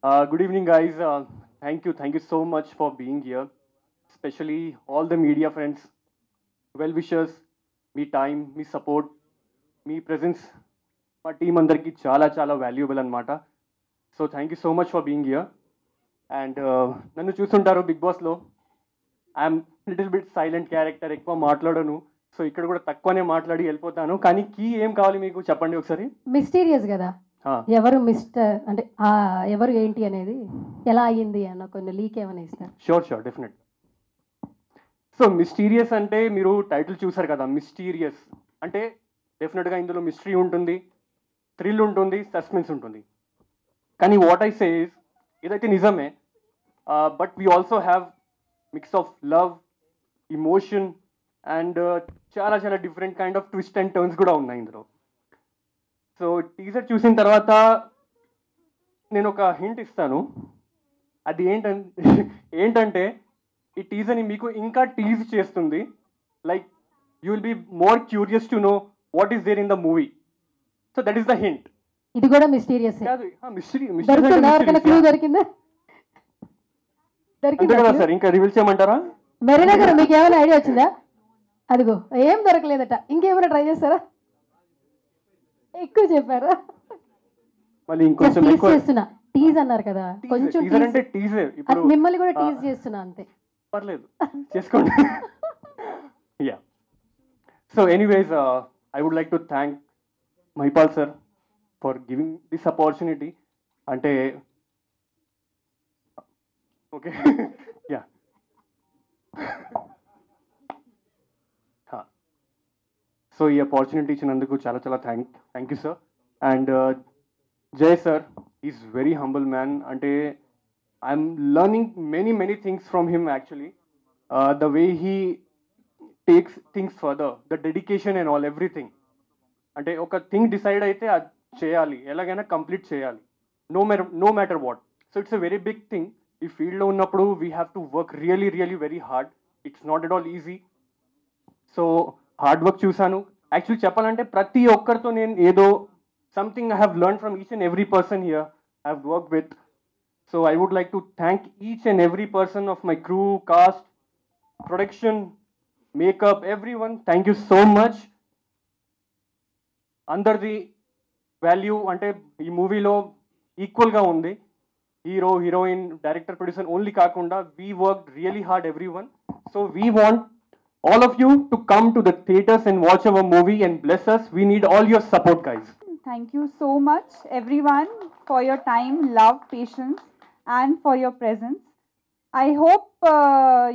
Good evening, guys. Thank you so much for being here, especially all the media friends, well wishers, me time, me support, me presence మా team అందరికీ చాలా చాలా valuable అనమాట. So thank you so much for being here. And నన్ను చూస్తుంటారు big బాస్లో. I'm little bit silent character, ఎక్కువ మాట్లాడను. సో ఇక్కడ కూడా తక్కువనే మాట్లాడి వెళ్ళిపోతాను. కానీ కీ ఏం కావాలి మీకు చెప్పండి ఒకసారి. మిస్టీరియస్ కదా, ఎవరు మిస్టర్ అంటే ఎవరు ఏంటి అనేది ఎలా అయ్యింది అన్న కొన్ని లీక్ ఏమైనా ఇస్తారు? Sure definite. సో మిస్టీరియస్ అంటే మీరు టైటిల్ చూసారు కదా, మిస్టీరియస్ అంటే డెఫినెట్గా ఇందులో మిస్టరీ ఉంటుంది, థ్రిల్ ఉంటుంది, సస్పెన్స్ ఉంటుంది. కానీ వాట్ ఐ సే ఇస్ ఇదైతే నిజమే, but we also have mix of love, emotion and చాలా చాలా different kind of twist and turns కూడా ఉన్నాయి ఇందులో. సో టీజర్ చూసిన తర్వాత నేను ఒక హింట్ ఇస్తాను. అది ఏంటంటే ఈ టీజర్ని మీకు ఇంకా టీజ్ చేస్తుంది. Like you will be more curious to know what is there in the movie. So that is the hint. ఇది కూడా మిస్టీరియస్ కాదు, మిస్టరీ దొరికిందా? అంతే కదా సార్, ఇంకా రివీల్ చేయమంటారా? మెరీనా గారు మీకు ఏమైనా ఐడియా వచ్చిందా? అదిగో ఏం దొరకలేదట, ఇంకేమైనా ట్రై చేస్తారా? ఎక్కువ చెప్పారా? మళ్ళీ ఇంకొంచెం ఎక్కువ చేస్తున్నా. టీజ్ అన్నారు కదా, కొంచెం టీజర్ అంటే టీజే. ఇప్పుడు మిమ్మల్ని కూడా టీజ్ చేస్తున్నా అంతే. పర్లేదు, చేసుకోండి. Yeah. So anyways, I would like to thank Mahipal sir for giving this opportunity. అంటే ఓకే, యా. సో ఈ ఆపర్చునిటీ ఇచ్చినందుకు చాలా చాలా thank you sir. And Jay sir is very humble man. అంటే I'm learning many things from him actually. The way he takes things further, the dedication and all everything. అంటే ఒక thing decide అయితే అది చేయాలి, ఎలాగైనా కంప్లీట్ చేయాలి, no matter what. So it's a very big thing. ఈ ఫీల్డ్లో ఉన్నప్పుడు we have to work really very hard. It's not at all easy. So hard work చూశాను. యాక్చువల్లీ చెప్పాలంటే ప్రతి ఒక్కరితో నేను ఏదో something I have learn from each and every person here I have work with. So I would like to thank each and every person of my crew, cast, production, makeup, every one. Thank you so much. అందరిది value అంటే ఈ మూవీలో ఈక్వల్గా ఉంది. Hero, heroine, director, producer only కాకుండా we work really hard every one. So we want all of you to come to the theaters and watch our movie and bless us. We need all your support, guys. Thank you so much, everyone, for your time, love, patience, and for your presence. I hope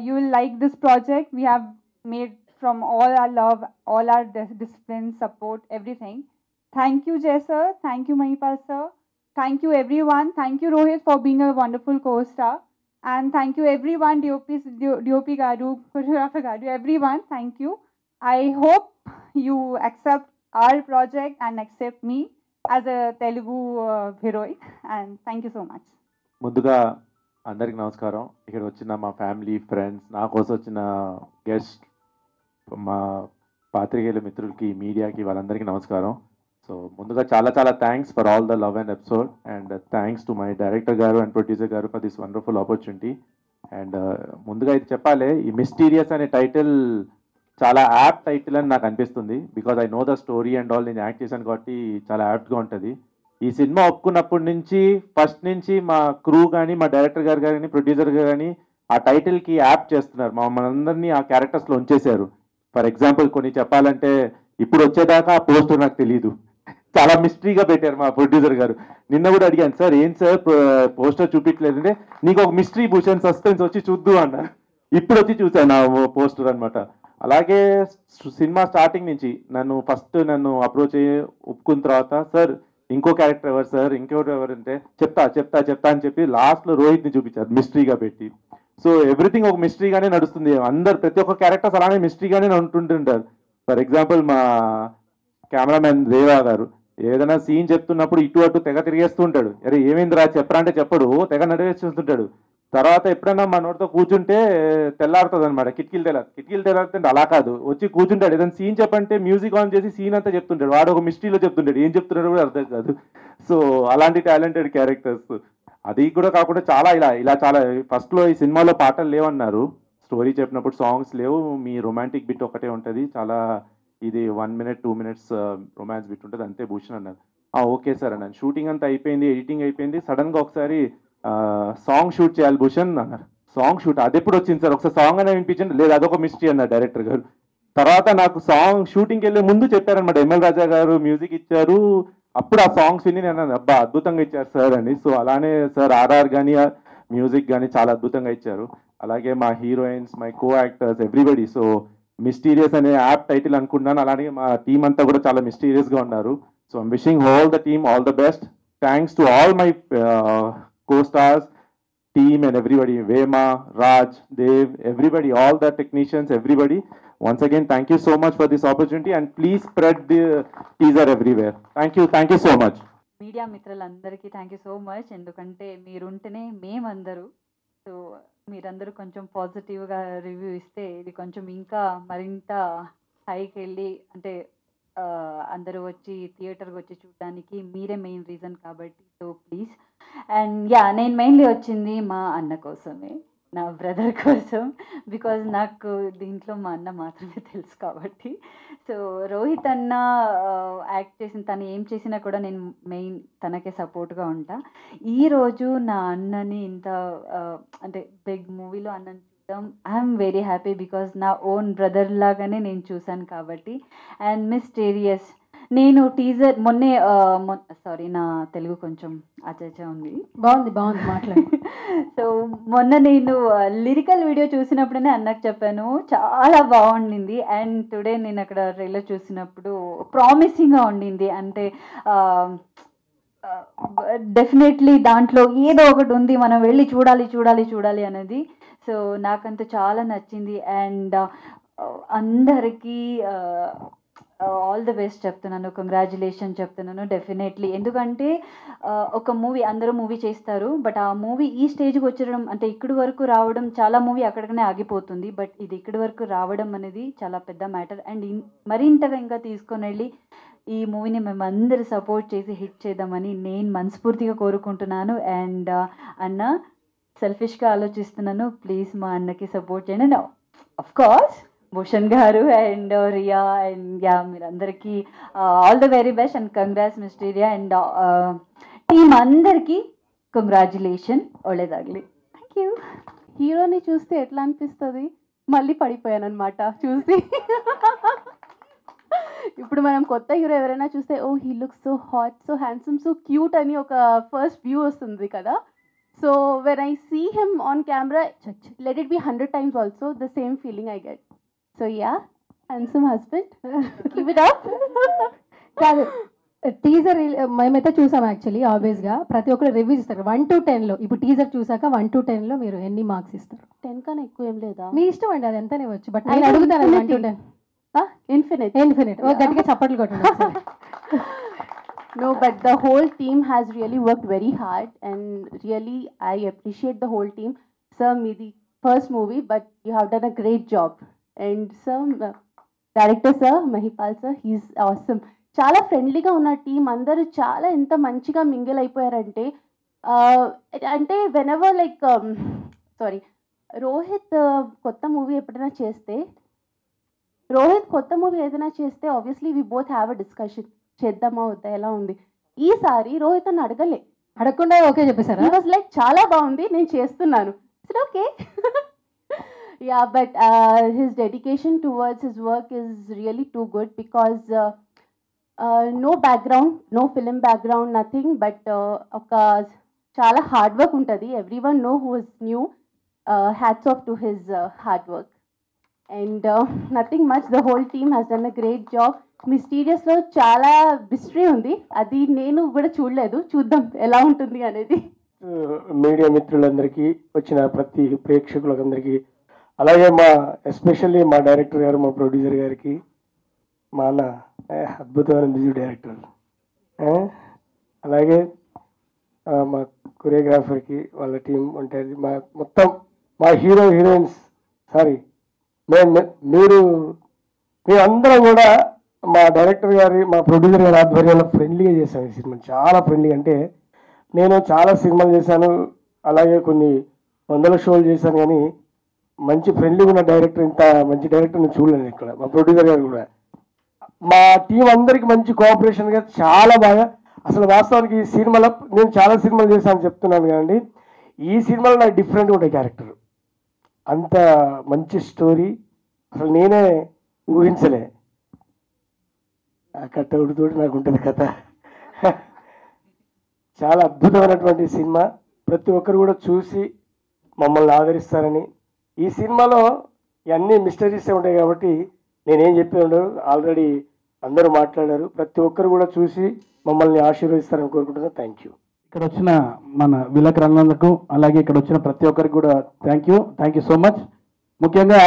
you will like this project. We have made from all our love, all our discipline, support, everything. Thank you, Jay sir. Thank you, Mahipal sir. Thank you, everyone. Thank you, Rohit, for being a wonderful co-star. And thank you everyone, DOP Garu, choreographer Garu, everyone, thank you. I hope you accept our project and accept me as a Telugu heroine, and thank you so much. ముందుగా అందరికి నమస్కారం. ఇక్కడ వచ్చిన మా family, friends, నా కోసం వచ్చిన guest, మా పాత్రికేయుల మిత్రులకి, మీడియాకి, వాళ్ళందరికీ నమస్కారం. సో ముందుగా చాలా చాలా thanks for all the love and episode, and thanks to my director గారు అండ్ ప్రొడ్యూసర్ గారు for this wonderful opportunity. And ముందుగా ఇది చెప్పాలి, ఈ మిస్టీరియస్ అనే టైటిల్ చాలా యాప్ట్ టైటిల్ అని నాకు అనిపిస్తుంది. Because I know the story and all, నేను యాక్ట్ చేశాను కాబట్టి చాలా యాప్ట్గా ఉంటుంది. ఈ సినిమా ఒప్పుకున్నప్పటి నుంచి ఫస్ట్ నుంచి మా క్రూ కానీ, మా డైరెక్టర్ గారు కానీ, ప్రొడ్యూసర్ గారు కానీ ఆ టైటిల్కి యాప్ చేస్తున్నారు. మనందరినీ ఆ క్యారెక్టర్స్లో ఉంచేశారు. ఫర్ ఎగ్జాంపుల్ కొన్ని చెప్పాలంటే, ఇప్పుడు వచ్చేదాకా ఆ పోస్టర్ నాకు తెలియదు, చాలా మిస్టరీగా పెట్టారు మా ప్రొడ్యూసర్ గారు. నిన్న కూడా అడిగాను, సార్ ఏం సార్ పోస్టర్ చూపించలేదు అంటే, నీకు ఒక మిస్టరీ భూషణ్ సస్పెన్స్ వచ్చి చూద్దు అన్న. ఇప్పుడు వచ్చి చూశాను ఆ పోస్టర్ అనమాట. అలాగే సినిమా స్టార్టింగ్ నుంచి నన్ను అప్రోచ్ అయ్యి ఒప్పుకున్న తర్వాత, సార్ ఇంకో క్యారెక్టర్ ఎవరు సార్, ఇంకోటి ఎవరు అంటే, చెప్తా అని చెప్పి లాస్ట్లో రోహిత్ని చూపించారు మిస్టరీగా పెట్టి. సో ఎవ్రీథింగ్ ఒక మిస్టరీగానే నడుస్తుంది. ప్రతి ఒక్క క్యారెక్టర్స్ అలానే మిస్టరీగానే ఉంటుంటారు. ఫర్ ఎగ్జాంపుల్ మా కెమెరామెన్ దేవా గారు ఏదైనా సీన్ చెప్తున్నప్పుడు ఇటు అటు తెగ తిరిగేస్తూ ఉంటాడు. అరే ఏమైందిరా చెప్పరా అంటే చెప్పడు, తెగ నడివేస్తుంటాడు. తర్వాత ఎప్పుడైనా మా నోటితో కూర్చుంటే తెల్లారుతుంది అనమాట, కిటికీలు తెల్లారుతుంటే అలా కాదు, వచ్చి కూర్చుంటాడు. ఏదైనా సీన్ చెప్పంటే మ్యూజిక్ ఆన్ చేసి సీన్ అంతా చెప్తుంటాడు. వాడు ఒక మిస్టరీలో చెప్తుంటాడు, ఏం చెప్తున్నాడు కూడా అర్థం కాదు. సో అలాంటి టాలెంటెడ్ క్యారెక్టర్స్. అది కూడా కాకుండా చాలా ఇలా చాలా ఫస్ట్లో ఈ సినిమాలో పాటలు లేవన్నారు, స్టోరీ చెప్పినప్పుడు సాంగ్స్ లేవు, మీ రొమాంటిక్ బిట్ ఒకటే ఉంటుంది, చాలా ఇది 1 minute 2 minutes రొమాన్స్ బిట్ ఉంటుంది అంతే భూషణ్ అన్నారు. ఓకే సార్ అన్నాను. షూటింగ్ అంతా అయిపోయింది, ఎడిటింగ్ అయిపోయింది, సడన్గా ఒకసారి సాంగ్ షూట్ చేయాలి భూషణ్ అన్నారు. సాంగ్ షూట్ అది ఎప్పుడు వచ్చింది సార్, ఒకసారి సాంగ్ అనే వినిపించండి, లేదు అదొక మిస్టరీ అన్నారు డైరెక్టర్ గారు. తర్వాత నాకు సాంగ్ షూటింగ్కి వెళ్ళే ముందు చెప్పారనమాట, ఎంఎల్ రాజా గారు మ్యూజిక్ ఇచ్చారు, అప్పుడు ఆ సాంగ్స్ విని నేను అన్నాను అబ్బా అద్భుతంగా ఇచ్చారు సార్ అని. సో అలానే సార్ ఆర్ఆర్ కానీ మ్యూజిక్ కానీ చాలా అద్భుతంగా ఇచ్చారు. అలాగే మా heroines, my co actors, everybody. So mysterious అనే యాప్ టైటిల్ అనుకున్నాను, అలానే మా టీం అంతా కూడా చాలా మిస్టీరియస్గా ఉన్నారు. So I'm wishing all the team all the best. Thanks to all my co stars, team and everybody, Vema, Raj, Dev, everybody, all the technicians, everybody. Once again, thank you so much for this opportunity and please spread the teaser everywhere. Thank you so much. Media మిత్రులందరికీ thank you so much. ఎందుకంటే మీరుంటేనే మేమందరూ, so మీరందరూ కొంచెం పాజిటివ్గా review ఇస్తే ఇది కొంచెం ఇంకా మరింత హైకి వెళ్ళి, అంటే అందరూ వచ్చి థియేటర్కి వచ్చి చూడడానికి మీరే మెయిన్ రీజన్ కాబట్టి, సో ప్లీజ్. అండ్ నేను మెయిన్లీ వచ్చింది మా అన్న కోసమే, నా బ్రదర్ కోసం, బికాజ్ నాకు దీంట్లో మా అన్న మాత్రమే తెలుసు కాబట్టి. సో రోహిత్ అన్న యాక్ట్ చేసిన, తను ఏం చేసినా కూడా నేను మెయిన్ తనకే సపోర్ట్గా ఉంటా. ఈరోజు నా అన్నని ఇంత అంటే బిగ్ మూవీలో అన్నని చూడడం ఐఎమ్ వెరీ హ్యాపీ, బికాజ్ నా ఓన్ బ్రదర్ లాగానే నేను చూశాను కాబట్టి. అండ్ మిస్టీరియస్, నేను టీజర్ సారీ నా తెలుగు కొంచెం అచ్చా ఉంది, బాగుంది మాట్లాడు. సో మొన్న నేను లిరికల్ వీడియో చూసినప్పుడనే అన్నకు చెప్పాను చాలా బాగుండింది. అండ్ టుడే నేను అక్కడ ట్రైలర్ చూసినప్పుడు ప్రామిసింగ్గా ఉండింది, అంటే డెఫినెట్లీ దాంట్లో ఏదో ఒకటి ఉంది, మనం వెళ్ళి చూడాలి అనేది. సో నాకంతా చాలా నచ్చింది. అండ్ అందరికీ ఆల్ ద బెస్ట్ చెప్తున్నాను, కంగ్రాచులేషన్ చెప్తున్నాను డెఫినెట్లీ. ఎందుకంటే ఒక మూవీ, అందరూ మూవీ చేస్తారు, బట్ ఆ మూవీ ఈ స్టేజ్కి వచ్చడం, అంటే ఇక్కడి వరకు రావడం, చాలా మూవీ అక్కడికనే ఆగిపోతుంది, బట్ ఇది ఇక్కడి వరకు రావడం అనేది చాలా పెద్ద మ్యాటర్. అండ్ మరింతగా ఇంకా తీసుకొని వెళ్ళి ఈ మూవీని మేము అందరూ సపోర్ట్ చేసి హిట్ చేద్దామని నేను మనస్ఫూర్తిగా కోరుకుంటున్నాను. అండ్ అన్న, సెల్ఫిష్గా ఆలోచిస్తున్నాను, ప్లీజ్ మా అన్నకి సపోర్ట్ చేయండి. Of course Bhushan garu and Riya and మీరందరికీ all the very best and congrats మిస్టీరియా అండ్ టీమ్ అందరికీ కంగ్రాచులేషన్, ఒళ్ళేదాగలి. Thank you. హీరోని చూస్తే ఎట్లా అనిపిస్తుంది, మళ్ళీ పడిపోయాను అనమాట చూసి. ఇప్పుడు మనం కొత్త హీరో ఎవరైనా చూస్తే oh he look so hot, so handsome, so cute అని ఒక ఫస్ట్ వ్యూ వస్తుంది కదా. So when I see him on camera, let it be 100 times also, the same feeling I get. So yeah, handsome husband. Keep it up. కాదు, teaser మేమైతే చూసాం actually. ఆబ్వియస్గా ప్రతి ఒక్కరు రివ్యూస్ ఇస్తారు 1 to 10లో. ఇప్పుడు టీజర్ చూసాక 1 to 10లో మీరు ఎన్ని మార్క్స్ ఇస్తారు? 10 కన్నా ఎక్కువ ఏం లేదా? మీ ఇష్టం అండి, అది ఎంతనే వచ్చు. బట్ నేను అడుగుతాను 1 to 10. ఇన్ఫినిట్. గట్టిగా చప్పట్లు కొట్టండి. No, but the whole team has really worked very hard and really I appreciate the whole team. Sir, meedi first movie, but you have done a great job. And sir, director sir, Mahipal sir, he's awesome. చాలా ఫ్రెండ్లీగా ఉన్న team, అందరూ చాలా ఎంత మంచిగా mingle అయిపోయారంటే, అంటే whenever like Rohit కొత్త movie ఏదైనా చేస్తే obviously we both have a discussion, చేద్దామా వద్దా, ఎలా ఉంది. ఈసారి రోహిత్ అని అడగకుండా ఓకే చెప్పేశారు. వాజ్ లైక్ చాలా బాగుంది, నేను చేస్తున్నాను. Okay. Yeah, but his dedication towards his work is really too good because no background, no film background, nothing, but oka chala hard work untadi. Everyone know who is new. Hats off to his hard work. And nothing much, the whole team has done a great job. Mysterious lo chala mystery undi, adi nenu kuda చూడలేదు, చూద్దాం ఎలా ఉంటుంది అనేది. Media మిత్రులందరికీ, వచ్చిన ప్రతి ప్రేక్షకులందరికీ, అలాగే ఎస్పెషల్లీ మా డైరెక్టర్ గారు, మా ప్రొడ్యూసర్ గారికి, మా అన్న అద్భుతమైన మ్యూజిక్ డైరెక్టర్, అలాగే మా కొరియోగ్రాఫర్కి, వాళ్ళ టీం ఉంటుంది, మొత్తం మా హీరోయిన్స్, సారీ మేమందరం కూడా మా డైరెక్టర్ గారి, మా ప్రొడ్యూసర్ గారి ఆధ్వర్యంలో ఫ్రెండ్లీగా చేసాం ఈ సినిమా. చాలా ఫ్రెండ్లీ, అంటే నేను చాలా సినిమాలు చేశాను, అలాగే కొన్ని వందల షోలు చేశాను, కానీ మంచి ఫ్రెండ్లీగా ఉన్న డైరెక్టర్, ఇంత మంచి డైరెక్టర్ నేను చూడలేను ఇక్కడ. మా ప్రొడ్యూసర్ గారు కూడా, మా టీం అందరికి మంచి కోఆపరేషన్గా చాలా బాగా. అసలు వాస్తవానికి ఈ సినిమాలో నేను చాలా సినిమాలు చేశాను చెప్తున్నాను కానీ ఈ సినిమాలో నాకు డిఫరెంట్గా ఉండే క్యారెక్టర్, అంత మంచి స్టోరీ అసలు నేనే ఊహించలే. ఆ కట్టవుడితో నాకు ఉంటుంది కథ. చాలా అద్భుతమైనటువంటి సినిమా, ప్రతి ఒక్కరు కూడా చూసి మమ్మల్ని ఆదరిస్తారని. ఈ సినిమాలో ఇవన్నీ మిస్టరీసే ఉంటాయి కాబట్టి నేనేం చెప్పి ఉండరు, ఆల్రెడీ అందరూ మాట్లాడారు. ప్రతి ఒక్కరు కూడా చూసి మమ్మల్ని ఆశీర్వదిస్తారని కోరుకుంటున్నాను. Thank you. ఇక్కడ వచ్చిన మన విలేకరులందరికీ, అలాగే ఇక్కడ వచ్చిన ప్రతి ఒక్కరికి కూడా థ్యాంక్ యూ సో మచ్. ముఖ్యంగా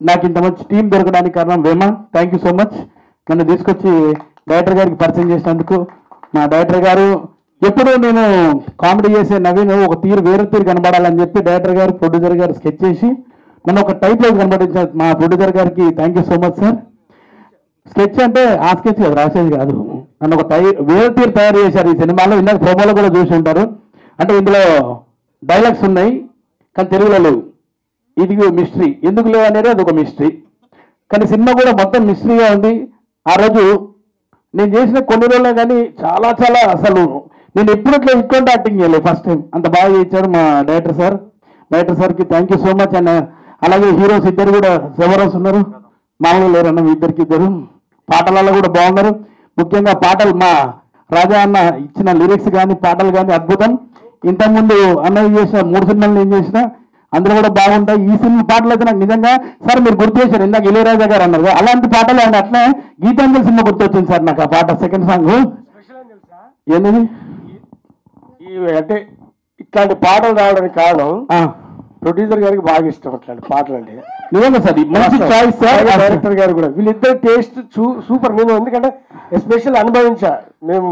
నాకు ఇంత మంచి టీం దొరకడానికి కారణం వేమా. Thank you so much. నన్ను తీసుకొచ్చి డైరెక్టర్ గారికి పరిచయం చేసినందుకు. మా డైరెక్టర్ గారు ఎప్పుడూ నేను కామెడీ చేసే నవీన్ ఒక తీరు వేరే తీరు కనబడాలని చెప్పి డైరెక్టర్ గారు ప్రొడ్యూసర్ గారు స్కెచ్ చేసి నన్ను ఒక టైప్లో కనబడించారు. మా ప్రొడ్యూసర్ గారికి thank you so much sir. Sketch అంటే ఆ స్కెచ్ కాదు, రాసేది కాదు, నన్ను ఒక వేరే తీరు తయారు చేశారు ఈ సినిమాలో. ఇందాక ప్రోమోలో కూడా చూసి ఉంటారు. అంటే ఇందులో డైలాగ్స్ ఉన్నాయి కానీ తెలుగులో లేవు. ఇది మిస్టరీ, ఎందుకు లేవు అనేది అది ఒక మిస్టరీ. కానీ సినిమా కూడా మొత్తం మిస్టరీగా ఉంది. ఆ రోజు నేను చేసిన కొన్ని రోజులే కానీ చాలా చాలా అసలు నేను ఎప్పుడట్లా ఇటువంటి యాక్టింగ్ చేయలేదు, ఫస్ట్ టైం అంత బాగా చేయించాడు మా డైరెక్టర్ సార్. డైరెక్టర్ సార్కి thank you so much. And అలాగే హీరోస్ ఇద్దరు కూడా జబర్దస్త్ ఉన్నారు, మామూలు లేరన్న ఇద్దరికి ఇద్దరు. పాటలలో కూడా బాగున్నారు. ముఖ్యంగా పాటలు మా రాజా అన్న ఇచ్చిన లిరిక్స్ కానీ పాటలు కానీ అద్భుతం. ఇంతకుముందు అన్నయ్య చేసిన 3 సినిమాలు నేను చేసిన, అందులో కూడా బాగుంటాయి. ఈ సినిమా పాటలు అయితే నాకు నిజంగా సార్ మీరు గుర్తు చేశారు, ఇందాక ఇళయరాజా గారు అన్నారు అలాంటి పాటలు. అండ్ అట్లే గీతాంజలి సినిమా గుర్తొచ్చింది సార్ నాకు ఆ పాట, సెకండ్ సాంగ్. ఏంటది అంటే ఇట్లాంటి పాటలు రావడానికి కారణం ప్రొడ్యూసర్ గారికి బాగా ఇష్టం అట్లాంటి పాటలు అంటే. నిజంగా సార్ మంచి చాయిస్ సార్. డైరెక్టర్ గారు కూడా వీళ్ళిద్దరు టేస్ట్ సూపర్. నేను ఎందుకంటే ఎస్పెషల్ అనుభవించా. మేము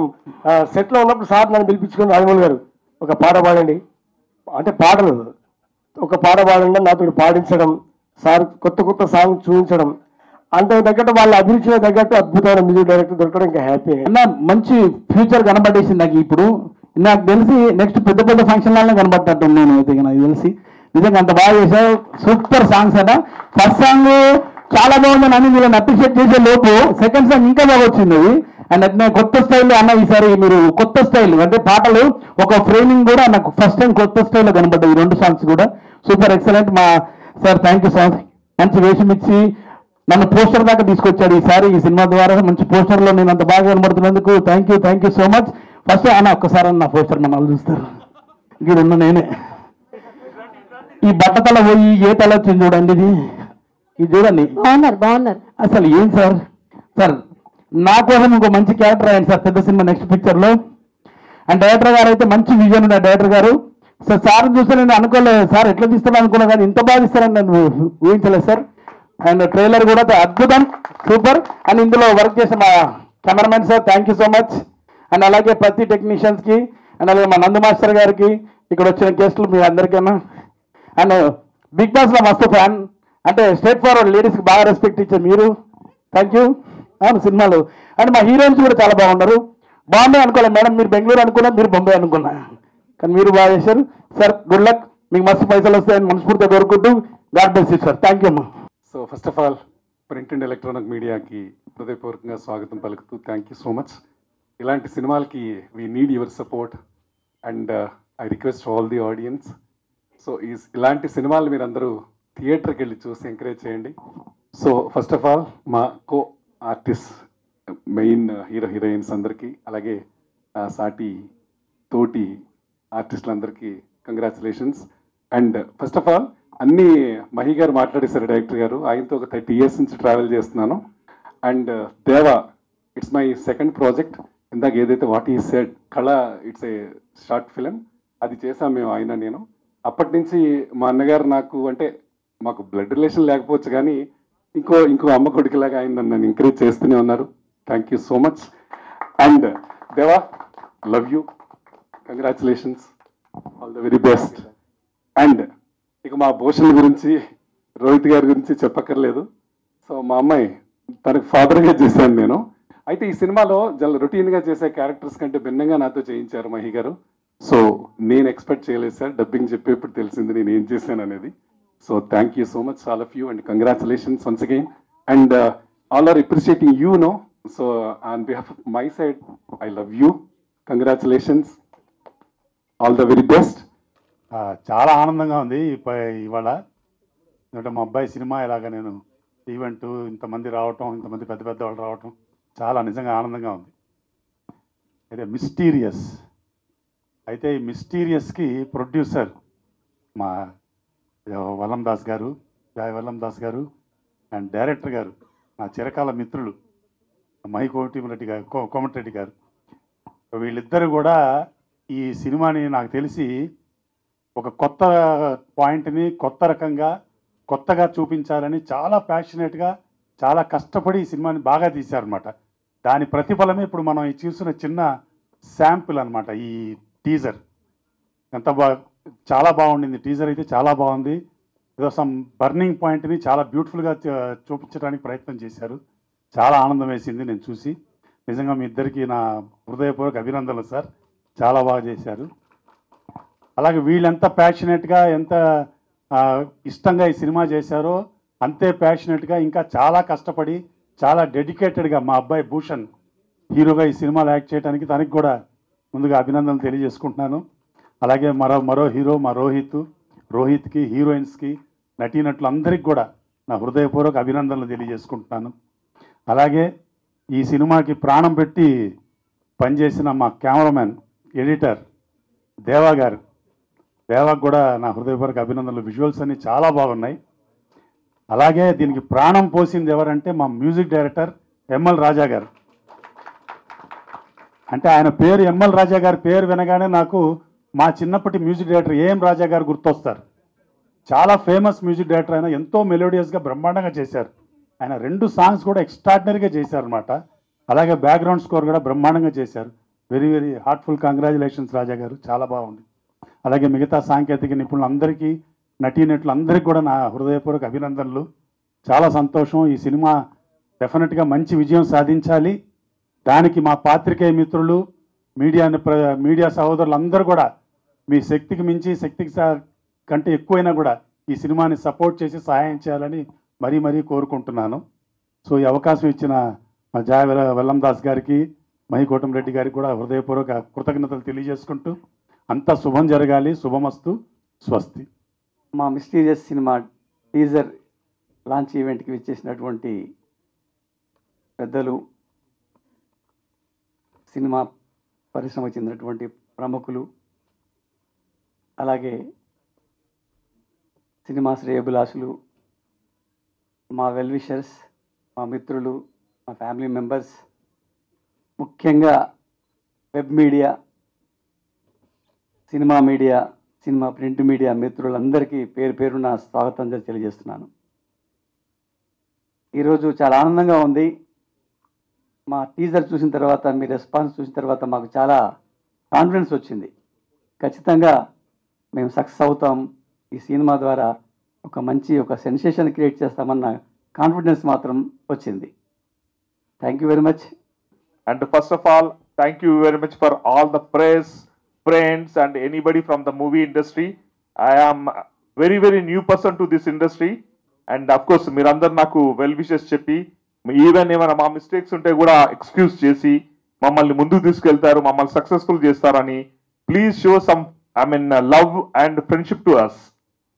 సెట్లో ఉన్నప్పుడు సార్ నన్ను పిలిపించుకుని రాజమౌళి గారు ఒక పాట పాడండి అంటే పాటలు ఒక పాట పాడండి నాతో పాడించడం, సార్ కొత్త కొత్త సాంగ్ చూపించడం, అంత తగ్గట్టు వాళ్ళ అభిరుచిలో తగ్గట్టు అద్భుతమైన మ్యూజిక్ డైరెక్టర్ దొరకడం ఇంకా హ్యాపీ. అన్న మంచి ఫ్యూచర్ కనబడేసింది నాకు. ఇప్పుడు నాకు తెలిసి నెక్స్ట్ పెద్ద పెద్ద ఫంక్షన్లలో కనబడటట్టు నేను అయితే నాకు తెలిసి. నిజంగా అంత బాగా చేశారు, సూపర్ సాంగ్స్ అట. ఫస్ట్ సాంగ్ చాలా బాగుందని అని మీరు అప్రిషియేట్ చేసే లోపు సెకండ్ సాంగ్ ఇంకా బాగా వచ్చింది అది. అండ్ అట్నే కొత్త స్టైల్లో అన్న ఈసారి మీరు కొత్త స్టైల్ అంటే పాటలు ఒక ఫ్రేమింగ్ కూడా నాకు ఫస్ట్ టైం కొత్త స్టైల్లో కనబడ్డాయి. ఈ 2 సాంగ్స్ కూడా సూపర్ ఎక్సలెంట్. మా సార్ థ్యాంక్ యూ సార్. మంచి వేషం ఇచ్చి నన్ను పోస్టర్ దాకా తీసుకొచ్చాడు ఈసారి ఈ సినిమా ద్వారా. మంచి పోస్టర్లో నేను అంత బాగా కనబడుతున్నందుకు thank you so much. First అన్న ఒక్కసారి అన్న పోస్టర్ మన వాళ్ళు చూస్తారు, ఇక్కడ ఉన్న నేనే. ఈ బట్టతల పోయి ఏ తల వచ్చింది చూడండి, ఇది చూడండి. బాగున్నారు అసలు ఏం సార్, సార్ నా కోసం ఇంకో మంచి క్యారెక్టర్ అయ్యండి సార్ పెద్ద సినిమా నెక్స్ట్ పిక్చర్లో. అండ్ డైరెక్టర్ గారు అయితే మంచి విజన్ ఉన్న డైరెక్టర్ గారు. సార్ సార్ చూస్తే నేను అనుకోలేదు సార్ ఎట్లా తీస్తాను అనుకున్నా, కానీ ఇంత బాగా ఇస్తారని నేను ఊహించలేదు సార్. అండ్ ట్రైలర్ కూడా అద్భుతం, సూపర్. అండ్ ఇందులో వర్క్ చేసిన మా cameramen sir thank you so much. And అలాగే ప్రతి టెక్నీషియన్స్కి, అండ్ అలాగే మా నందు మాస్టర్ గారికి, ఇక్కడ వచ్చిన గెస్టులు మీ అందరికైనా. అండ్ బిగ్ బాస్లో మస్తు ఫ్యాన్, అంటే స్ట్రేట్ ఫార్వర్డ్ లేడీస్కి బాగా రెస్పెక్ట్ ఇచ్చారు మీరు, థ్యాంక్ యూ. అవును సినిమాలు. అండ్ మా హీరోయిన్స్ కూడా చాలా బాగున్నారు. బాంబే అనుకోలేదు మేడం, మీరు బెంగళూరు అనుకున్నా, మీరు బొంబాయి అనుకున్నా, కానీ మీరు బాగా చేశారు సార్. గుడ్ లక్, మీకు మస్తు పైసలు వస్తాయని మనస్ఫూర్తిగా కోరుకుంటూ god bless you sir. Thank you అమ్మా. So first of all print and electronic మీడియాకి హృదయపూర్వకంగా స్వాగతం పలుకుతూ థ్యాంక్ యూ సో మచ్. ఇలాంటి సినిమాలకి we need your support and I request all the audience. So ఇలాంటి సినిమాలు మీరు అందరూ థియేటర్కి వెళ్ళి చూసి ఎంకరేజ్ చేయండి. సో ఫస్ట్ ఆఫ్ ఆల్ మా కో ఆర్టిస్ట్ మెయిన్ హీరోయిన్స్ అందరికీ, అలాగే సాటి తోటి ఆర్టిస్టులందరికీ congratulations. And first of all అన్నీ మహి గారు మాట్లాడేశారు, డైరెక్టర్ గారు. ఆయనతో ఒక 30 years నుంచి ట్రావెల్ చేస్తున్నాను. అండ్ దేవా ఇట్స్ మై సెకండ్ ప్రాజెక్ట్. ఇందాక ఏదైతే వాట్ ఈ సెడ్ కళ, ఇట్స్ ఏ షార్ట్ ఫిలిం, అది చేసాం మేము ఆయన నేను. అప్పటి నుంచి మా అన్నగారు నాకు అంటే మాకు బ్లడ్ రిలేషన్ లేకపోవచ్చు కానీ ఇంకో అమ్మ కొడుకులాగా ఆయన నన్ను ఎంకరేజ్ చేస్తూనే ఉన్నారు. Thank you so much. And Deva love you, congratulations, all the very best. And ఇక మా భూషణ్ గురించి, రోహిత్ గారి గురించి చెప్పక్కర్లేదు. సో మా అమ్మాయి తనకు ఫాదర్గా చేశాను నేను. అయితే ఈ సినిమాలో రొటీన్గా చేసే క్యారెక్టర్స్ కంటే భిన్నంగా నాతో చేయించారు మహి గారు. సో నేను ఎక్స్పెక్ట్ చేయలేదు సార్, డబ్బింగ్ చెప్పేప్పుడు తెలిసింది నేను ఏం చేశాను అనేది. So thank you so much all of you and congratulations once again. And all are appreciating you no. So on behalf of my side I love you, congratulations, all the very best. చాలా ఆనందంగా ఉంది ఇవాళ. ఎందుకంటే మా అబ్బాయి cinema ఇలాగ నేను event ఇంతమంది రావటం, ఇంతమంది పెద్ద పెద్ద వాళ్ళు రావటం చాలా నిజంగా ఆనందంగా ఉంది. అయితే మిస్టీరియస్, అయితే ఈ మిస్టీరియస్కి ప్రొడ్యూసర్ మా వల్లం దాస్ గారు, జాయ్ వల్లం దాస్ గారు, అండ్ డైరెక్టర్ గారు నా చిరకాల మిత్రులు మహి కోమటిరెడ్డి గారు, కోమటిరెడ్డి గారు. వీళ్ళిద్దరు కూడా ఈ సినిమాని నాకు తెలిసి ఒక కొత్త పాయింట్ని కొత్త రకంగా కొత్తగా చూపించాలని చాలా ప్యాషనేట్గా చాలా కష్టపడి ఈ సినిమాని బాగా తీశారనమాట. దాని ప్రతిఫలమే ఇప్పుడు మనం ఈ చూసిన చిన్న శాంపుల్ అనమాట ఈ టీజర్. ఎంత చాలా బాగుండింది టీజర్, అయితే చాలా బాగుంది. ఏదో సమ్ బర్నింగ్ పాయింట్ని చాలా బ్యూటిఫుల్గా చూపించడానికి ప్రయత్నం చేశారు. చాలా ఆనందం వేసింది నేను చూసి. నిజంగా మీ ఇద్దరికి నా హృదయపూర్వక అభినందనలు సార్, చాలా బాగా చేశారు. అలాగే వీళ్ళెంత ప్యాషనేట్గా ఎంత ఇష్టంగా ఈ సినిమా చేశారో అంతే ప్యాషనేట్గా ఇంకా చాలా కష్టపడి చాలా డెడికేటెడ్గా మా అబ్బాయి భూషణ్ హీరోగా ఈ సినిమాలో యాక్ట్ చేయడానికి తనకి కూడా ముందుగా అభినందనలు తెలియజేసుకుంటున్నాను. అలాగే మరో హీరో మా రోహిత్కి, హీరోయిన్స్కి, నటీనటులందరికీ కూడా నా హృదయపూర్వక అభినందనలు తెలియజేసుకుంటున్నాను. అలాగే ఈ సినిమాకి ప్రాణం పెట్టి పనిచేసిన మా కెమెరామెన్, ఎడిటర్ దేవాకు కూడా నా హృదయపూర్వక అభినందనలు. విజువల్స్ అన్నీ చాలా బాగున్నాయి. అలాగే దీనికి ప్రాణం పోసింది ఎవరంటే మా మ్యూజిక్ డైరెక్టర్ ఎంఎల్ రాజా గారు. అంటే ఆయన పేరు ఎంఎల్ రాజా గారి పేరు వినగానే నాకు మా చిన్నప్పటి మ్యూజిక్ డైరెక్టర్ ఏఎం రాజా గారు గుర్తొస్తారు. చాలా ఫేమస్ మ్యూజిక్ డైరెక్టర్. ఆయన ఎంతో మెలోడియస్గా బ్రహ్మాండంగా చేశారు. ఆయన 2 సాంగ్స్ కూడా ఎక్స్ట్రాడినరీగా చేశారనమాట. అలాగే బ్యాక్గ్రౌండ్ స్కోర్ కూడా బ్రహ్మాండంగా చేశారు. వెరీ వెరీ హార్ట్ఫుల్ కంగ్రాచులేషన్స్ రాజా గారు, చాలా బాగుంది. అలాగే మిగతా సాంకేతిక నిపుణులందరికీ, నటీనటులందరికీ కూడా నా హృదయపూర్వక అభినందనలు. చాలా సంతోషం. ఈ సినిమా డెఫినెట్గా మంచి విజయం సాధించాలి. దానికి మా పాత్రికేయ మిత్రులు, మీడియా సహోదరులందరూ కూడా మీ శక్తికి మించి, శక్తికి కంటే ఎక్కువైనా కూడా ఈ సినిమాని సపోర్ట్ చేసి సహాయం చేయాలని మరీ కోరుకుంటున్నాను. సో ఈ అవకాశం ఇచ్చిన మా జాయ్ వల్లం దాస్ గారికి, మహి కోటమిరెడ్డి గారికి కూడా హృదయపూర్వక కృతజ్ఞతలు తెలియజేసుకుంటూ అంతా శుభం జరగాలి. శుభమస్తు, స్వస్తి. మా మిస్టీరియస్ సినిమా టీజర్ లాంచ్ ఈవెంట్కి విచ్చేసినటువంటి పెద్దలు, సినిమా పరిశ్రమకు చెందినటువంటి ప్రముఖులు, అలాగే సినిమా శ్రేయోభిలాషులు, మా వెల్ విషర్స్, మా మిత్రులు, మా ఫ్యామిలీ మెంబర్స్, ముఖ్యంగా web media, cinema print media మిత్రులందరికీ పేరు పేరున స్వాగతం తెలియజేస్తున్నాను. ఈరోజు చాలా ఆనందంగా ఉంది. మా టీజర్ చూసిన తర్వాత, మీ రెస్పాన్స్ చూసిన తర్వాత మాకు చాలా కాన్ఫిడెన్స్ వచ్చింది. ఖచ్చితంగా మేము సక్సెస్ అవుతాం, ఈ సినిమా ద్వారా ఒక సెన్సేషన్ క్రియేట్ చేస్తామన్న కాన్ఫిడెన్స్ మాత్రం వచ్చింది. Thank you very much. And first of all thank you very much for all the press, friends and anybody from the movie industry. I am very new person to this industry and of course మీరందరూ నాకు well wishes చెప్పి, even ఏమైనా మా mistakes ఉంటే కూడా excuse చేసి మమ్మల్ని ముందుకు తీసుకెళ్తారు, మమ్మల్ని సక్సెస్ఫుల్ చేస్తారని please show some love and friendship to us.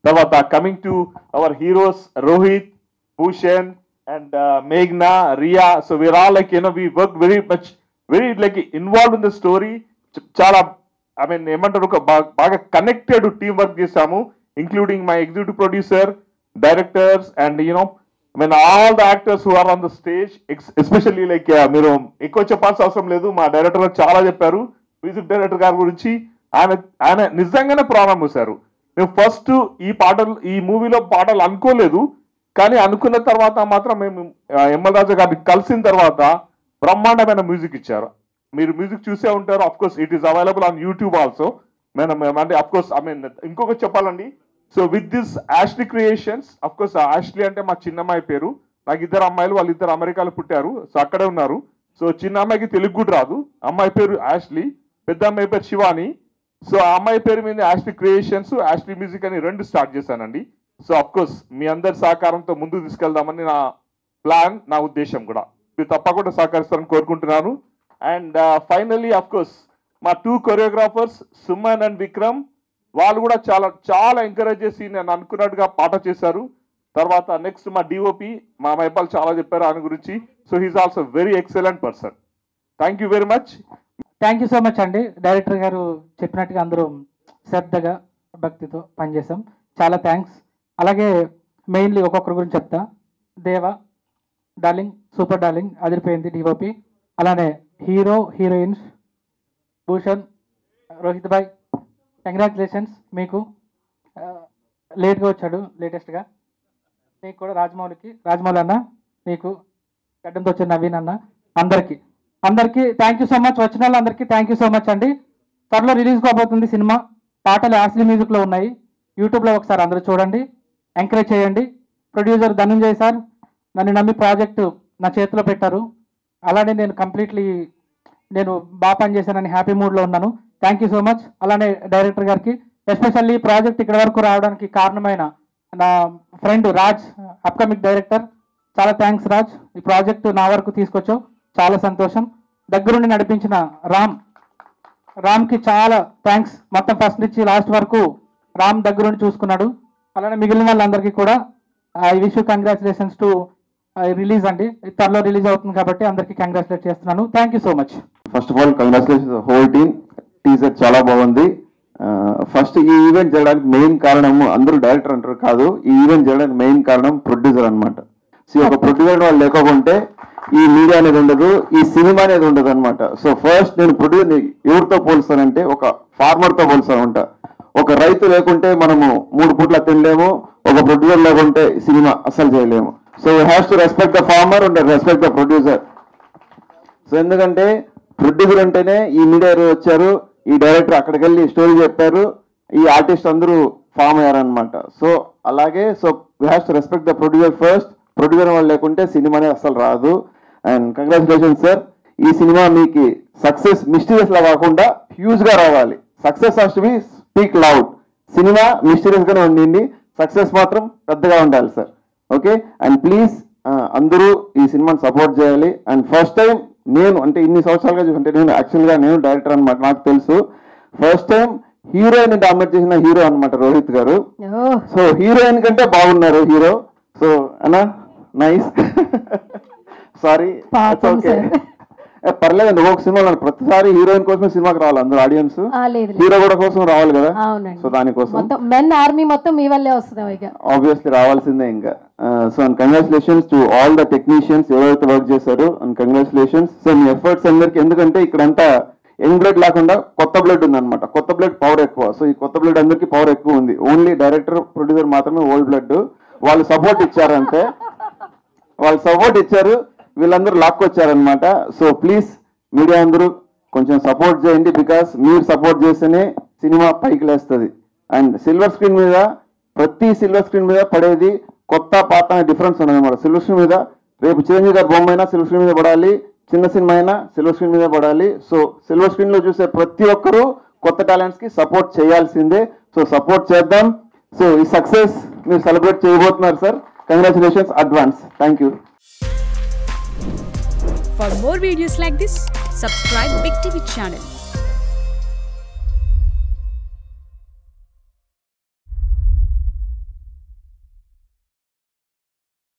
తర్వాత coming to our heroes Rohit, Bhushan and మేఘ్నా, Riya. So we are all like we worked very like involved in the story. చాలా ఏమంటారు, ఒక బాగా కనెక్టెడ్ టీం వర్క్ చేశాము, including my executive producer, directors and all the actors who are on the stage. Especially like మీరు ఎక్కువ చెప్పాల్సిన అవసరం లేదు, మా డైరెక్టర్ గారు చాలా చెప్పారు మ్యూజిక్ డైరెక్టర్ గారి గురించి. ఆయన నిజంగానే ప్రాణం పోశారు. మేము ఫస్ట్ ఈ మూవీలో పాటలు అనుకోలేదు, కానీ అనుకున్న తర్వాత మాత్రం మేము ఎంఎల్ రాజా గారిని కలిసిన తర్వాత బ్రహ్మాండమైన మ్యూజిక్ ఇచ్చారు. మీరు మ్యూజిక్ చూసే ఉంటారు. Of course it is available on YouTube also. అంటే అఫ్ కోర్స్ ఇంకొకటి చెప్పాలండి. So with this Ashley creations, of course Ashley అంటే మా చిన్నమ్మాయి పేరు. నాకు 2 అమ్మాయిలు, వాళ్ళిద్దరు అమెరికాలో పుట్టారు, సో అక్కడే ఉన్నారు. సో చిన్న అమ్మాయికి తెలుగు కూడా రాదు. అమ్మాయి పేరు యాష్లీ, పెద్ద అమ్మాయి పేరు శివాని. సో ఆ అమ్మాయి పేరు మీద యాష్లీ క్రియేషన్స్, యాష్లీ మ్యూజిక్ అని 2 స్టార్ట్ చేశానండి. సో అఫ్కోర్స్ మీ అందరి సహకారంతో ముందుకు తీసుకెళ్దామని నా ప్లాన్, నా ఉద్దేశం కూడా. మీరు తప్పకుండా సహకరిస్తారని కోరుకుంటున్నాను. అండ్ ఫైనల్లీ అఫ్కోర్స్ మా 2 కొరియోగ్రాఫర్స్ సుమన్ అండ్ విక్రమ్, వాళ్ళు కూడా చాలా ఎంకరేజ్ చేసి నేను అనుకున్నట్టుగా పాట చేశారు. తర్వాత నెక్స్ట్ మా డిఓపి మా మైపాల్ చాలా చెప్పారు ఆయన గురించి. So he is also very excellent person. Thank you very much. Thank you so much అండి. డైరెక్టర్ గారు చెప్పినట్టుగా అందరూ శ్రద్ధగా భక్తితో పనిచేసాం. చాలా థ్యాంక్స్. అలాగే మెయిన్లీ ఒక్కొక్కరి గురించి చెప్తా. దేవ డార్లింగ్, సూపర్ డార్లింగ్, అదిరిపోయింది డిఓపి. అలానే హీరో హీరోయిన్స్ భూషణ్, రోహిత్ భాయ్, కంగ్రాచులేషన్స్. మీకు లేట్గా వచ్చాడు, లేటెస్ట్గా. మీకు కూడా రాజమౌళి అన్న, మీకు గడ్డంతో వచ్చిన నవీన్ అన్న, అందరికీ థ్యాంక్ యూ సో మచ్. వచ్చిన వాళ్ళందరికీ థ్యాంక్ యూ సో మచ్ అండి. త్వరలో రిలీజ్ కాబోతుంది సినిమా. పాటలు యాస్లీ మ్యూజిక్లో ఉన్నాయి. యూట్యూబ్లో ఒకసారి అందరూ చూడండి, ఎంకరేజ్ చేయండి. ప్రొడ్యూసర్ ధనంజయ్ సార్ నన్ను నమ్మి ప్రాజెక్టు నా చేతిలో పెట్టారు. అలానే నేను బాగా పనిచేశానని హ్యాపీ మూడ్లో ఉన్నాను. Thank you so much. అలానే డైరెక్టర్ గారికి, ఎస్పెషల్లీ ప్రాజెక్ట్ ఇక్కడ వరకు రావడానికి కారణమైన నా ఫ్రెండ్ రాజ్, అప్కమింగ్ డైరెక్టర్, చాలా థ్యాంక్స్ రాజ్. ఈ ప్రాజెక్టు నా వరకు తీసుకొచ్చావు, చాలా సంతోషం. దగ్గరుండి నడిపించిన రామ్కి చాలా థ్యాంక్స్. మొత్తం ఫస్ట్ నుంచి లాస్ట్ వరకు రామ్ దగ్గరుండి చూసుకున్నాడు. అలానే మిగిలిన వాళ్ళందరికీ కూడా I wish you congratulations to release అండి. త్వరలో రిలీజ్ అవుతుంది కాబట్టి అందరికీ కంగ్రాచులేట్ చేస్తున్నాను. Thank you so much. First of all congratulations whole team. Teaser చాలా బాగుంది. ఫస్ట్ ఈ ఈవెంట్ జరగడానికి మెయిన్ కారణం అందరూ డైరెక్టర్ అంటారు కాదు, ఈ ఈవెంట్ జరగడానికి మెయిన్ కారణం ప్రొడ్యూసర్ అనమాట. సో ఒక ప్రొడ్యూసర్ వాళ్ళు లేకపోతే ఈ మీడియా అనేది ఉండదు, ఈ సినిమా అనేది ఉండదు అనమాట. సో ఫస్ట్ నేను ప్రొడ్యూసర్ ఎవరితో పోలుస్తానంటే ఒక ఫార్మర్తో పోలుస్తానంట. ఒక రైతు లేకుంటే మనము 3 పూట్ల తినలేము, ఒక ప్రొడ్యూసర్ లేకుంటే సినిమా అస్సలు చేయలేము. So you have to respect the farmer and respect the producer. So ఎందుకంటే ప్రొడ్యూసర్ అంటేనే ఈ మీడియా వచ్చారు, ఈ డైరెక్టర్ అక్కడికి వెళ్ళి స్టోరీ చెప్పారు, ఈ ఆర్టిస్ట్ అందరూ ఫామ్ అయ్యారనమాట. సో అలాగే so we have to respect the producer first. Producer వాళ్ళు లేకుంటే సినిమా అనేది అస్సలు రాదు. And congratulation sir. ఈ సినిమా మీకు సక్సెస్ మిస్టీరియస్ లా కాకుండా హ్యూజ్ గా రావాలి. Success has to be speak loud. Cinema mysterious గానే ఉండింది, సక్సెస్ మాత్రం పెద్దగా ఉండాలి సార్. ఓకే. అండ్ ప్లీజ్ అందరూ ఈ సినిమాని సపోర్ట్ చేయాలి. అండ్ ఫస్ట్ టైం నేను అంటే ఇన్ని సంవత్సరాలుగా చూసుకుంటే నేను యాక్చువల్గా నేను డైరెక్టర్ అనమాట, నాకు తెలుసు. ఫస్ట్ టైం హీరోయిన్ డామినేట్ చేసిన హీరో అనమాట రోహిత్ గారు. సో హీరోయిన్ కంటే బాగున్నారు హీరో. సో అన్నా నైస్. సారీ ఓకే పర్లేదండి. ఒక సినిమా ప్రతిసారి హీరోయిన్ కోసమే సినిమాకి రావాలి అందరూ ఆడియన్స్, హీరో కూడా కోసం రావాలి కదా. సో దానికోసం మెన్ ఆర్మీ మొత్తం మీ వల్లే వస్తుంది, ఆబ్వియస్లీ రావాల్సిందే ఇంకా. So and congratulations to all the technicians ఎవరైతే వర్క్ చేశారు, and congratulations. So me efforts అందరికి, ఎందుకంటే ఇక్కడంతా యంగ్ బ్లడ్ లేకుండా కొత్త బ్లడ్ ఉందన్నమాట. కొత్త బ్లడ్ పవర్ ఎక్కువ. సో ఈ కొత్త బ్లడ్ అందరికి పవర్ ఎక్కువ ఉంది. ఓన్లీ డైరెక్టర్ ప్రొడ్యూసర్ మాత్రమే ఓల్డ్ బ్లడ్. వాళ్ళు సపోర్ట్ ఇచ్చారంటే వాళ్ళు సపోర్ట్ ఇచ్చారు, వీళ్ళందరూ లాక్కొచ్చారనమాట. సో ప్లీజ్ మీడియా అందరూ కొంచెం సపోర్ట్ చేయండి, బికాస్ మీరు సపోర్ట్ చేస్తేనే సినిమా పైకి లేస్తుంది. అండ్ సిల్వర్ స్క్రీన్ మీద ప్రతి సిల్వర్ స్క్రీన్ మీద పడేది కొత్త పాత అనే డిఫరెన్స్ ఉన్నదన్నమాట. సిల్వర్ స్క్రీన్ మీద రేపు చిరంజీవి గారి బొమ్మ అయినా సిల్వర్ స్క్రీన్ మీద పడాలి, చిన్న సినిమా అయినా సిల్వర్ స్క్రీన్ మీద పడాలి. సో సిల్వర్ స్క్రీన్ లో చూసే ప్రతి ఒక్కరూ కొత్త టాలెంట్స్ కి సపోర్ట్ చేయాల్సిందే. సో సపోర్ట్ చేద్దాం. సో ఈ సక్సెస్ మీరు సెలబ్రేట్ చేయబోతున్నారు sir. Congratulations advance. Thank you. For more videos like this, subscribe Big TV channel.